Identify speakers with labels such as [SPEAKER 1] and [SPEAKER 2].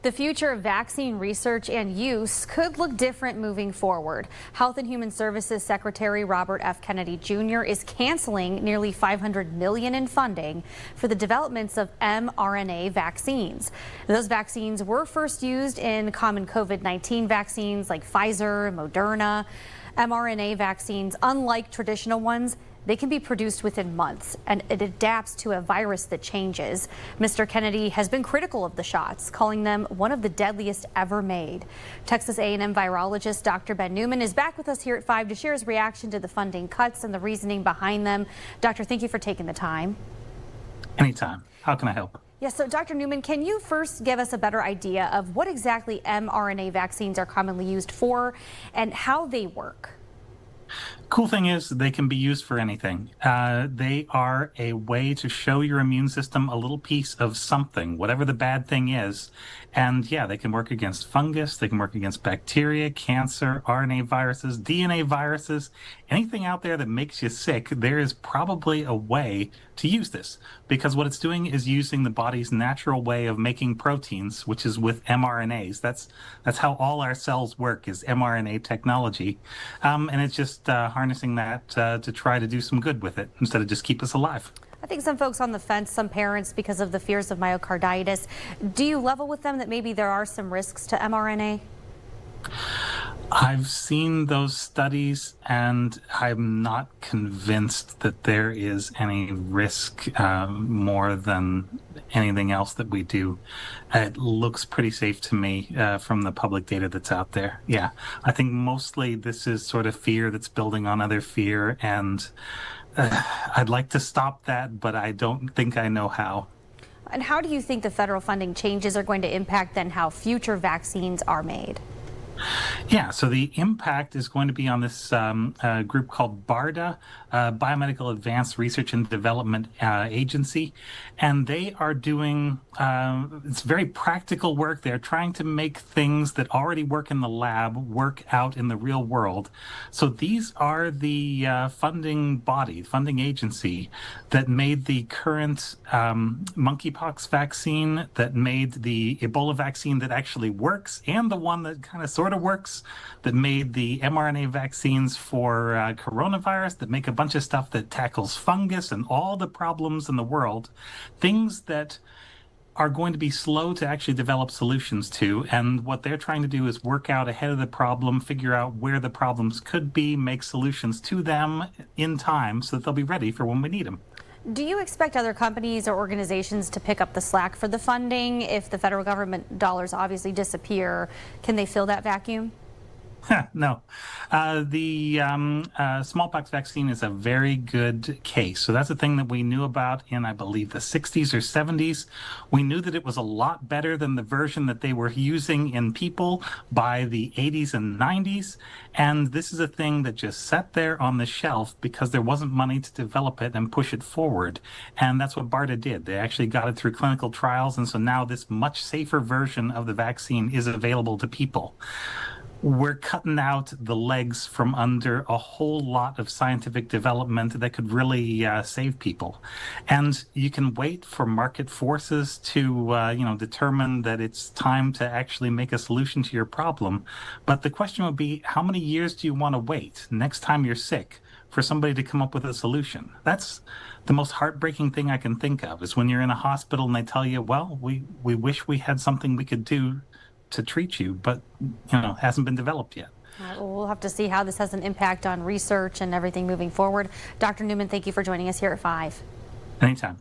[SPEAKER 1] The future of vaccine research and use could look different moving forward. Health and Human Services Secretary Robert F. Kennedy Jr. is canceling nearly $500 million in funding for the developments of mRNA vaccines. Those vaccines were first used in common COVID-19 vaccines like Pfizer and Moderna. mRNA vaccines, unlike traditional ones, they can be produced within months, and it adapts to a virus that changes. Mr. Kennedy has been critical of the shots, calling them one of the deadliest ever made. Texas A&M virologist Dr. Ben Newman is back with us here at 5 to share his reaction to the funding cuts and the reasoning behind them. Doctor, thank you for taking the time.
[SPEAKER 2] Anytime. How can I help?
[SPEAKER 1] Yes, so Dr. Newman, can you first give us a better idea of what exactly mRNA vaccines are commonly used for and how they work?
[SPEAKER 2] Cool thing is they can be used for anything. They are a way to show your immune system a little piece of something, whatever the bad thing is. And yeah, they can work against fungus, they can work against bacteria, cancer, RNA viruses, DNA viruses, anything out there that makes you sick. There is probably a way to use this, because what it's doing is using the body's natural way of making proteins, which is with mRNAs. That's how all our cells work, is mRNA technology. And it's just harnessing that to try to do some good with it instead of just keep us alive.
[SPEAKER 1] I think some folks on the fence, some parents, because of the fears of myocarditis. Do you level with them that maybe there are some risks to mRNA?
[SPEAKER 2] I've seen those studies, and I'm not convinced that there is any risk more than anything else that we do. It looks pretty safe to me from the public data that's out there. Yeah, I think mostly this is sort of fear that's building on other fear, and I'd like to stop that, but I don't think I know how.
[SPEAKER 1] And how do you think the federal funding changes are going to impact then how future vaccines are made?
[SPEAKER 2] Yeah, so the impact is going to be on this group called BARDA, Biomedical Advanced Research and Development Agency, and they are doing it's very practical work. They're trying to make things that already work in the lab work out in the real world. So these are the funding agency that made the current monkeypox vaccine, that made the Ebola vaccine that actually works, and the one that kind of sort of works, that made the mRNA vaccines for coronavirus, that make a bunch of stuff that tackles fungus and all the problems in the world, things that are going to be slow to actually develop solutions to. And what they're trying to do is work out ahead of the problem, figure out where the problems could be, make solutions to them in time so that they'll be ready for when we need them.
[SPEAKER 1] Do you expect other companies or organizations to pick up the slack for the funding? If the federal government dollars obviously disappear, can they fill that vacuum?
[SPEAKER 2] No. The smallpox vaccine is a very good case. So that's a thing that we knew about in, I believe, the 60s or 70s. We knew that it was a lot better than the version that they were using in people by the 80s and 90s. And this is a thing that just sat there on the shelf because there wasn't money to develop it and push it forward. And that's what BARDA did. They actually got it through clinical trials. And so now this much safer version of the vaccine is available to people. We're cutting out the legs from under a whole lot of scientific development that could really save people. And you can wait for market forces to, determine that it's time to actually make a solution to your problem. But the question would be, how many years do you want to wait next time you're sick for somebody to come up with a solution? That's the most heartbreaking thing I can think of, is when you're in a hospital and they tell you, well, we wish we had something we could do to treat you, but hasn't been developed yet.
[SPEAKER 1] Well, we'll have to see how this has an impact on research and everything moving forward. Dr. Newman, thank you for joining us here at 5.
[SPEAKER 2] Anytime.